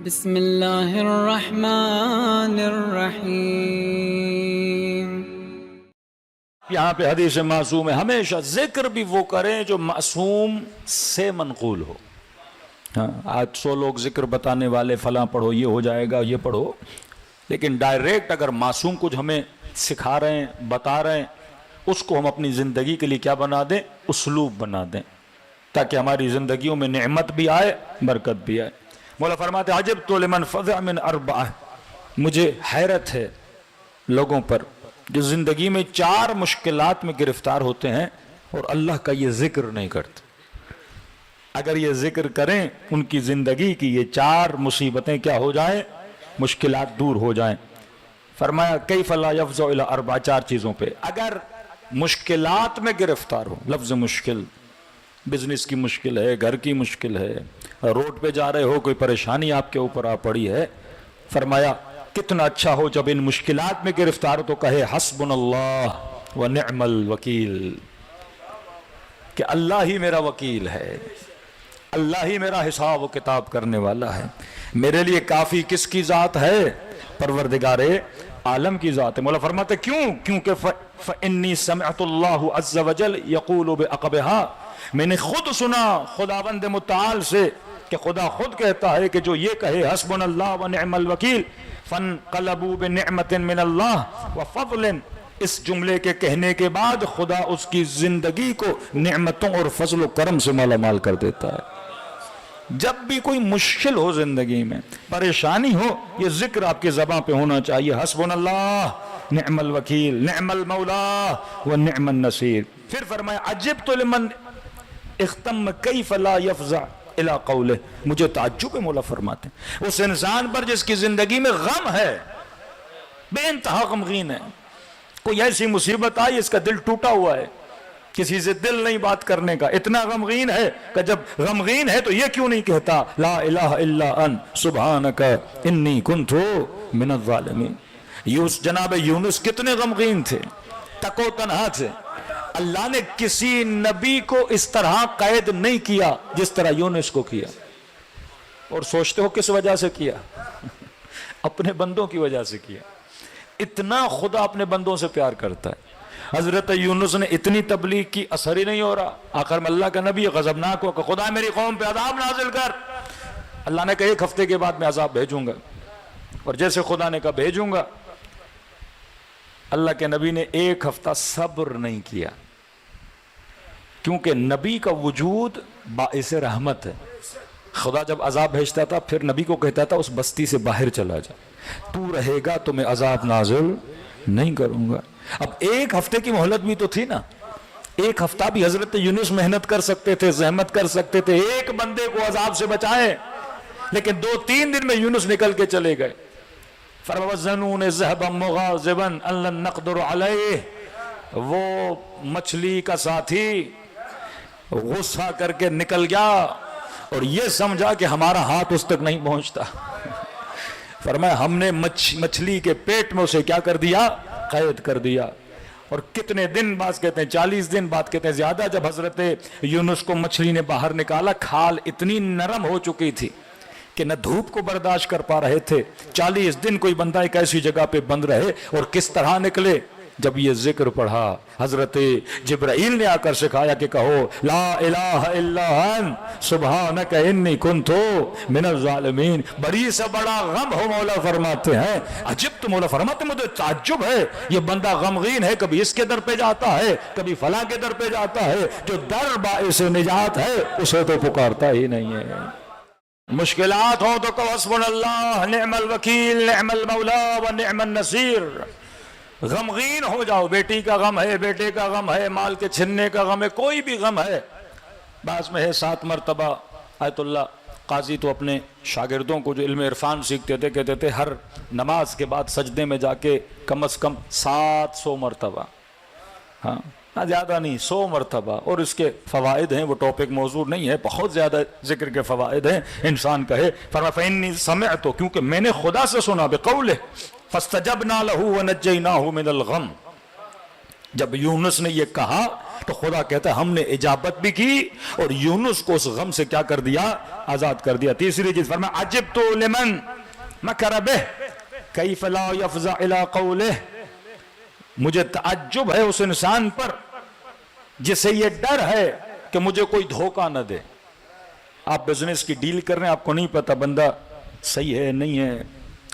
بسم اللہ الرحمن الرحیم۔ یہاں پہ حدیث معصوم ہے، ہمیشہ ذکر بھی وہ کریں جو معصوم سے منقول ہو۔ آج 100 لوگ ذکر بتانے والے، فلاں پڑھو یہ ہو جائے گا، یہ پڑھو، لیکن ڈائریکٹ اگر معصوم کچھ ہمیں سکھا رہے ہیں، بتا رہے ہیں، اس کو ہم اپنی زندگی کے لیے کیا بنا دیں؟ اسلوب بنا دیں، تاکہ ہماری زندگیوں میں نعمت بھی آئے، برکت بھی آئے۔ مولا فرماتے ہیں عجبت لمن فزع من اربعہ، مجھے حیرت ہے لوگوں پر جو زندگی میں 4 مشکلات میں گرفتار ہوتے ہیں اور اللہ کا یہ ذکر نہیں کرتے۔ اگر یہ ذکر کریں ان کی زندگی کی یہ 4 مصیبتیں کیا ہو جائیں؟ مشکلات دور ہو جائیں۔ فرمایا کیف لا یفزع الی 4 4 چیزوں پہ اگر مشکلات میں گرفتار ہو۔ لفظ مشکل، بزنس کی مشکل ہے، گھر کی مشکل ہے، روڈ پہ جا رہے ہو، کوئی پریشانی آپ کے اوپر آ پڑی ہے، فرمایا کتنا اچھا ہو جب ان مشکلات میں گرفتار ہو تو کہے حسبنا اللہ ونعم الوکیل، کہ اللہ ہی میرا وکیل ہے، اللہ ہی میرا حساب و کتاب کرنے والا ہے، میرے لیے کافی کس کی ذات ہے؟ پروردگار عالم کی ذات ہے۔ مولا فرماتے کیوں؟ کیونکہ فإنی سمعت اللہ عز وجل یقول بعقبہا، میں نے خود سنا خداوند متعال سے کہ خدا خود کہتا ہے کہ جو یہ کہے حسبنا اللہ ونعم الوکیل فانقلبوا بنعمت من اللہ وفضل، اس جملے کے کہنے کے بعد خدا اس کی زندگی کو نعمتوں اور فضل و کرم سے مالا مال کر دیتا ہے۔ جب بھی کوئی مشکل ہو زندگی میں، پریشانی ہو، یہ ذکر آپ کی زبان پہ ہونا چاہیے، حسبنا اللہ نعم الوکیل نعم المولا ونعم النصیر۔ پھر فرمایا عجبت لمن اختم کیف لا یفزع الی قولہ، مجھے تعجب ہے مولا فرماتے ہیں اس انسان پر جس کی زندگی میں غم ہے، بے انتہا غمگین ہے، کوئی ایسی مصیبت آئی اس کا دل ٹوٹا ہوا ہے، کسی سے دل نہیں بات کرنے کا، اتنا غمگین ہے کہ جب غمگین ہے تو یہ کیوں نہیں کہتا لا الہ الا انت سبحانک انی کنت من الظالمین۔ جناب یونس کتنے غمگین تھے، تک و تنہا تھے، اللہ نے کسی نبی کو اس طرح قید نہیں کیا جس طرح یونس کو کیا، اور سوچتے ہو کس وجہ سے کیا؟ اپنے بندوں کی وجہ سے کیا۔ اتنا خدا اپنے بندوں سے پیار کرتا ہے۔ حضرت یونس نے اتنی تبلیغ کی، اثر ہی نہیں ہو رہا، آخر میں اللہ کا نبی غضبناک ہو کہ خدا میری قوم پہ عذاب نازل کر۔ اللہ نے کہا 1 ہفتے کے بعد میں عذاب بھیجوں گا، اور جیسے خدا نے کہا بھیجوں گا، اللہ کے نبی نے 1 ہفتہ صبر نہیں کیا، کیونکہ نبی کا وجود باعث رحمت ہے۔ خدا جب عذاب بھیجتا تھا پھر نبی کو کہتا تھا اس بستی سے باہر چلا جا، تو رہے گا تو میں عذاب نازل نہیں کروں گا۔ اب 1 ہفتے کی مہلت بھی تو تھی نا، 1 ہفتہ بھی حضرت یونس محنت کر سکتے تھے، زحمت کر سکتے تھے، ایک بندے کو عذاب سے بچائیں، لیکن 2-3 دن میں یونس نکل کے چلے گئے۔ فَوَزَّنُونَ ذَهَبًا مُغَاضِبًا أَن لَّن نَّقْدِرَ عَلَيْهِ، وہ مچھلی کا ساتھی غصہ کر کے نکل گیا اور یہ سمجھا کہ ہمارا ہاتھ اس تک نہیں پہنچتا۔ فرمایا ہم نے مچھلی کے پیٹ میں اسے کیا کر دیا؟ قید کر دیا۔ اور کتنے دن بعد کہتے ہیں 40 دن بعد کہتے ہیں زیادہ، جب حضرت یونس کو مچھلی نے باہر نکالا، کھال اتنی نرم ہو چکی تھی کہ نہ دھوپ کو برداشت کر پا رہے تھے۔ 40 دن کوئی بندہ ایک ایسی جگہ پہ بند رہے، اور کس طرح نکلے؟ جب یہ ذکر پڑھا، حضرت جبرائیل نے آ کر سکھایا کہ کہو لا الہ الا انت سبحانک انی کنت من الظالمین۔ بڑی سا بڑا غم ہو، مولا فرماتے ہیں عجب، تو مولا فرماتے ہیں مجھے تعجب ہے، یہ بندہ غمگین ہے، کبھی اس کے در پہ جاتا ہے، کبھی فلاں کے در پہ جاتا ہے، جو در باعث نجات ہے اسے تو پکارتا ہی نہیں ہے۔ مشکلات ہوں تو کہو حسبنا اللہ نعم الوکیل نعم المولا ونعم النصیر۔ غمگین ہو جاؤ، بیٹی کا غم ہے، بیٹے کا غم ہے، مال کے چھننے کا غم ہے، کوئی بھی غم ہے۔ بعض میں ہے 7 مرتبہ آیت اللہ قاضی تو اپنے شاگردوں کو جو علم عرفان سیکھتے تھے کہتے تھے ہر نماز کے بعد سجدے میں جا کے کم از کم 700 مرتبہ، ہاں زیادہ نہیں، 100 مرتبہ، اور اس کے فوائد ہیں، وہ ٹاپک موضوع نہیں ہے، بہت زیادہ ذکر کے فوائد ہیں، انسان کہے فرمایا فإنی سمعت، کیونکہ میں نے خدا سے سنا بقولہ فاستجبنا له ونجیناہ من الغم، جب یونس نے یہ کہا تو خدا کہتا ہے ہم نے اجابت بھی کی اور یونس کو اس غم سے کیا کر دیا؟ آزاد کر دیا۔ تیسری چیز فرمایا عجبت لمن مکر بہ کیف لا یفزع الی قولہ، مجھے تعجب ہے اس انسان پر جسے یہ ڈر ہے کہ مجھے کوئی دھوکہ نہ دے۔ آپ بزنس کی ڈیل کر رہے ہیں، آپ کو نہیں پتا بندہ صحیح ہے نہیں ہے،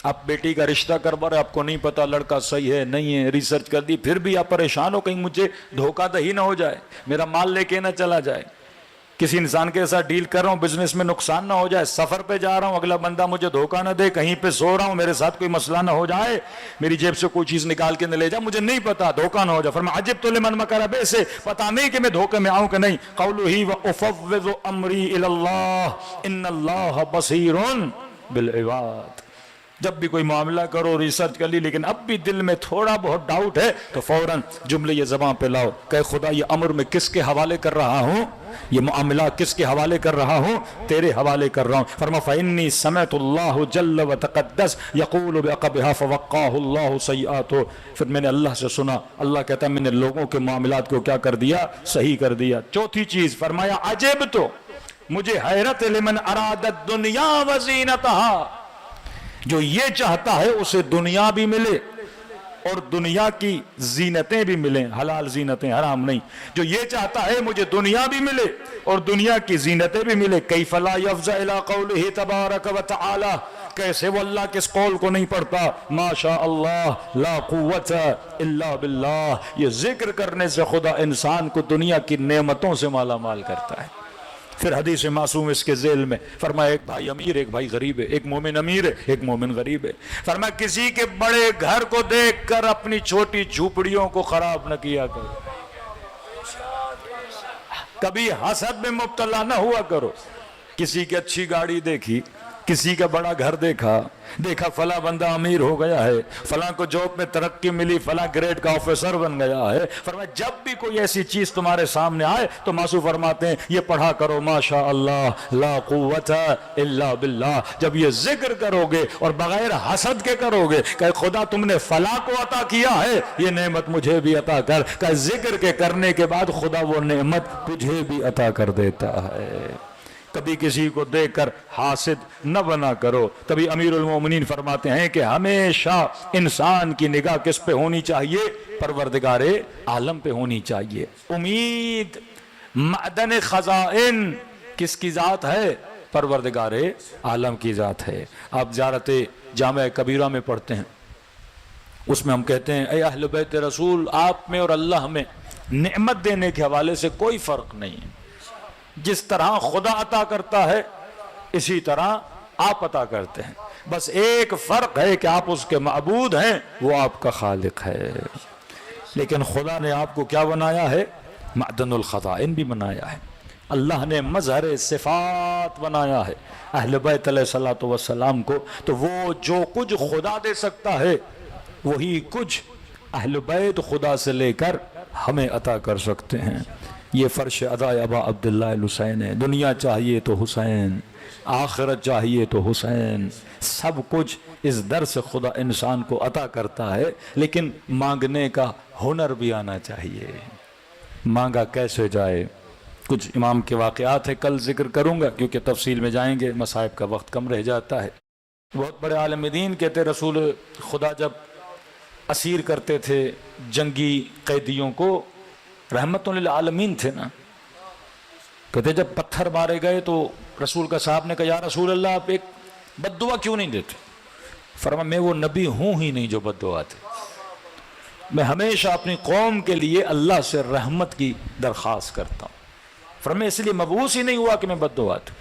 آپ بیٹی کا رشتہ کروا رہے ہیں، آپ کو نہیں پتا لڑکا صحیح ہے نہیں ہے، ریسرچ کر دی، پھر بھی آپ پریشان ہو کہیں مجھے دھوکہ دہی نہ ہو جائے، میرا مال لے کے نہ چلا جائے، کسی انسان کے ساتھ ڈیل کر رہا ہوں بزنس میں نقصان نہ ہو جائے، سفر پہ جا رہا ہوں اگلا بندہ مجھے دھوکہ نہ دے، کہیں پہ سو رہا ہوں میرے ساتھ کوئی مسئلہ نہ ہو جائے، میری جیب سے کوئی چیز نکال کے نہ لے جائے، مجھے نہیں پتا دھوکہ نہ ہو جائے۔ فرمایا عجبت لمن مکر بہ، سے پتا نہیں کہ میں دھوکے میں آؤں کہ نہیں۔ قولہ وافوض امری الی اللہ ان اللہ بصیر بالعباد، جب بھی کوئی معاملہ کرو ریسرچ کر لی لیکن اب بھی دل میں تھوڑا بہت ڈاؤٹ ہے تو فوراً جملے یہ زبان پہ لاؤ کہ خدا یہ امر میں کس کے حوالے کر رہا ہوں، یہ معاملہ کس کے حوالے کر رہا ہوں؟ تیرے حوالے کر رہا ہوں۔ فرمایا فإنی سمعت اللہ جل وتقدس یقول بعقبها فوقاه اللہ سیئاتہ، پھر میں نے اللہ سے سنا، اللہ کہتا ہے میں نے لوگوں کے معاملات کو کیا کر دیا؟ صحیح کر دیا۔ چوتھی چیز فرمایا عجب تو مجھے حیرت لمن اراد الدنیا وزینتها، جو یہ چاہتا ہے اسے دنیا بھی ملے اور دنیا کی زینتیں بھی ملیں، حلال زینتیں حرام نہیں، جو یہ چاہتا ہے مجھے دنیا بھی ملے اور دنیا کی زینتیں بھی ملے، کیف لا یفزع الی قولہ تبارک و تعالی، کیسے وہ اللہ کے اس قول کو نہیں پڑھتا ما شاء اللہ لا قوت الا باللہ، یہ ذکر کرنے سے خدا انسان کو دنیا کی نعمتوں سے مالا مال کرتا ہے۔ پھر حدیث معصوم اس کے ذیل میں فرمایا ایک بھائی امیر ایک بھائی غریب ہے، ایک مومن امیر ہے ایک مومن غریب ہے، فرمایا کسی کے بڑے گھر کو دیکھ کر اپنی چھوٹی جھوپڑیوں کو خراب نہ کیا کرو، کبھی حسد میں مبتلا نہ ہوا کرو۔ کسی کی اچھی گاڑی دیکھی، کسی کا بڑا گھر دیکھا فلاں بندہ امیر ہو گیا ہے، فلاں کو جاب میں ترقی ملی، فلاں گریڈ کا آفیسر بن گیا ہے، فرمایا جب بھی کوئی ایسی چیز تمہارے سامنے آئے تو معصوم فرماتے ہیں یہ پڑھا کرو ما شاء اللہ لا قوت الا باللہ، جب یہ ذکر کرو گے اور بغیر حسد کے کرو گے کہ خدا تم نے فلاں کو عطا کیا ہے یہ نعمت مجھے بھی عطا کر، کہ ذکر کے کرنے کے بعد خدا وہ نعمت تجھے بھی عطا کر دیتا ہے۔ کبھی کسی کو دیکھ کر حاسد نہ بنا کرو۔ تبھی امیر المومنین فرماتے ہیں کہ ہمیشہ انسان کی نگاہ کس پہ ہونی چاہیے؟ پروردگار عالم پہ ہونی چاہیے۔ امید معدن خزائن کس کی ذات ہے؟ پروردگار عالم کی ذات ہے۔ آپ زیارت جامع کبیرہ میں پڑھتے ہیں، اس میں ہم کہتے ہیں اے اہل بیت رسول، آپ میں اور اللہ میں نعمت دینے کے حوالے سے کوئی فرق نہیں ہے، جس طرح خدا عطا کرتا ہے اسی طرح آپ عطا کرتے ہیں، بس ایک فرق ہے کہ آپ اس کے معبود ہیں، وہ آپ کا خالق ہے۔ لیکن خدا نے آپ کو کیا بنایا ہے؟ معدن الخزائن بھی بنایا ہے، اللہ نے مظہر صفات بنایا ہے اہل بیت علیہ السلام کو، تو وہ جو کچھ خدا دے سکتا ہے وہی کچھ اہل بیت خدا سے لے کر ہمیں عطا کر سکتے ہیں۔ یہ فرش ادائے ابا عبداللہ الحسین ہے، دنیا چاہیے تو حسین، آخرت چاہیے تو حسین، سب کچھ اس در سے خدا انسان کو عطا کرتا ہے، لیکن مانگنے کا ہنر بھی آنا چاہیے۔ مانگا کیسے جائے؟ کچھ امام کے واقعات ہیں، کل ذکر کروں گا کیونکہ تفصیل میں جائیں گے، مصائب کا وقت کم رہ جاتا ہے۔ بہت بڑے عالم دین کہتے رسول خدا جب اسیر کرتے تھے جنگی قیدیوں کو، رحمت للعالمین تھے نا، کہتے جب پتھر مارے گئے تو رسول کا صاحب نے کہا یا رسول اللہ آپ ایک بد دعا کیوں نہیں دیتے؟ فرمایا میں وہ نبی ہوں ہی نہیں جو بد دعا تھے، میں ہمیشہ اپنی قوم کے لیے اللہ سے رحمت کی درخواست کرتا ہوں۔ فرمایا اس لیے مبعوث ہی نہیں ہوا کہ میں بد دعا تھا۔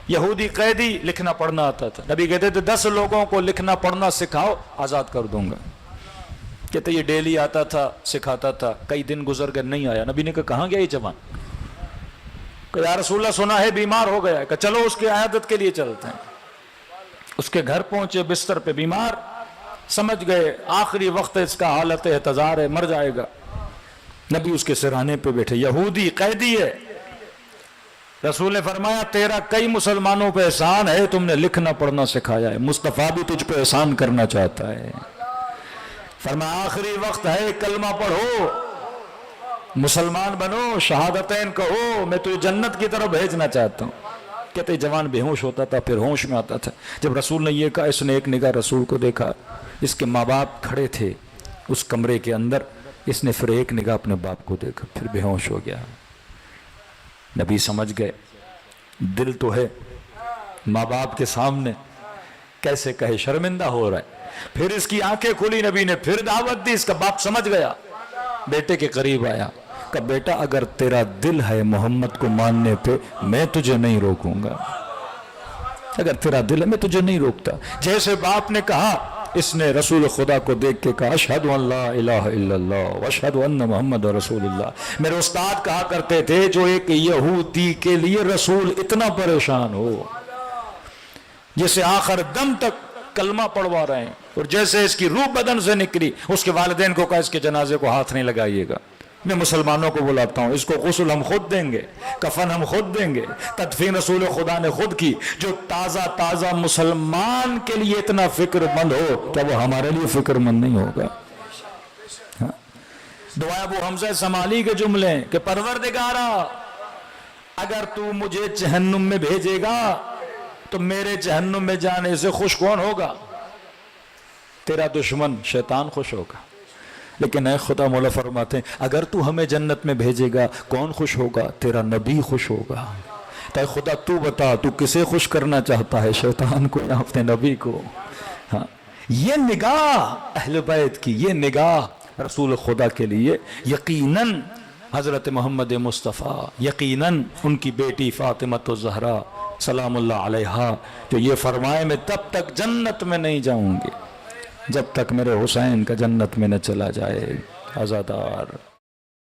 یہودی قیدی لکھنا پڑھنا آتا تھا، نبی کہتے تھے 10 لوگوں کو لکھنا پڑھنا سکھاؤ آزاد کر دوں گا، کہتے یہ ڈیلی آتا تھا سکھاتا تھا، کئی دن گزر گئے نہیں آیا، نبی نے کہا کہاں گیا یہ جوان؟ کہ یا رسول اللہ سنا ہے بیمار ہو گیا ہے، کہ چلو اس کی عیادت کے لیے چلتے ہیں۔ اس کے گھر پہنچے، بستر پہ بیمار، سمجھ گئے آخری وقت اس کا حالت احتضار ہے، مر جائے گا۔ نبی اس کے سرانے پہ بیٹھے، یہودی قیدی ہے، رسول نے فرمایا تیرا کئی مسلمانوں پہ احسان ہے، تم نے لکھنا پڑھنا سکھایا ہے، مصطفیٰ بھی تجھ پہ احسان کرنا چاہتا ہے۔ فرمایا آخری وقت ہے کلمہ پڑھو، مسلمان بنو، شہادتین کہو، میں تجھے جنت کی طرف بھیجنا چاہتا ہوں. کہتے جوان بے ہوش ہوتا تھا پھر ہوش میں آتا تھا. جب رسول نے یہ کہا اس نے ایک نگاہ رسول کو دیکھا، اس کے ماں باپ کھڑے تھے اس کمرے کے اندر، اس نے پھر ایک نگاہ اپنے باپ کو دیکھا پھر بے ہوش ہو گیا. نبی سمجھ گئے دل تو ہے ماں باپ کے سامنے کیسے کہے، شرمندہ ہو رہا ہے. پھر اس کی آنکھیں کھلی، نبی نے پھر دعوت دی. اس کا باپ سمجھ گیا، بیٹے کے قریب آیا، کہا بیٹا اگر تیرا دل ہے محمد کو ماننے پہ میں تجھے نہیں روکوں گا. اگر تیرا دل ہے میں تجھے نہیں روکتا. جیسے باپ نے کہا اس نے رسول خدا کو دیکھ کے کہا اشہد ان لا الہ الا اللہ واشہد ان محمد رسول اللہ. میرے استاد کہا کرتے تھے جو ایک یہودی کے لیے رسول اتنا پریشان ہو، جسے آخر دم تک کلمہ پڑھوا رہے ہیں، اور جیسے اس کی روح بدن سے نکلی، اس کے والدین کو کہا اس کے جنازے کو ہاتھ نہیں لگائیے گا. میں مسلمانوں کو بلاتا ہوں، اس کو غسل ہم خود دیں گے، کفن ہم خود دیں گے، تدفین رسول خدا نے خود کی. جو تازہ مسلمان کے لیے اتنا فکر مند ہو، کیا وہ ہمارے لیے فکر مند نہیں ہوگا؟ دعا ابو حمزہ سمالی کے جملے ہیں کہ پروردگارا اگر تو مجھے جہنم میں بھیجے گا تو میرے جہنم میں جانے سے خوش کون ہوگا؟ تیرا دشمن شیطان خوش ہوگا. لیکن اے خدا مولا فرماتے ہیں اگر تو ہمیں جنت میں بھیجے گا کون خوش ہوگا؟ تیرا نبی خوش ہوگا. تو اے خدا تو بتا تو کسے خوش کرنا چاہتا ہے، شیطان کو یا اپنے نبی کو؟ ہاں، یہ نگاہ اہل بیت کی، یہ نگاہ رسول خدا کے لیے یقیناً حضرت محمد مصطفیٰ، یقیناً ان کی بیٹی فاطمہ الزہرا سلام اللہ علیہا جو یہ فرمائے میں تب تک جنت میں نہیں جاؤں گی جب تک میرے حسین کا جنت میں نہ چلا جائے. عزادار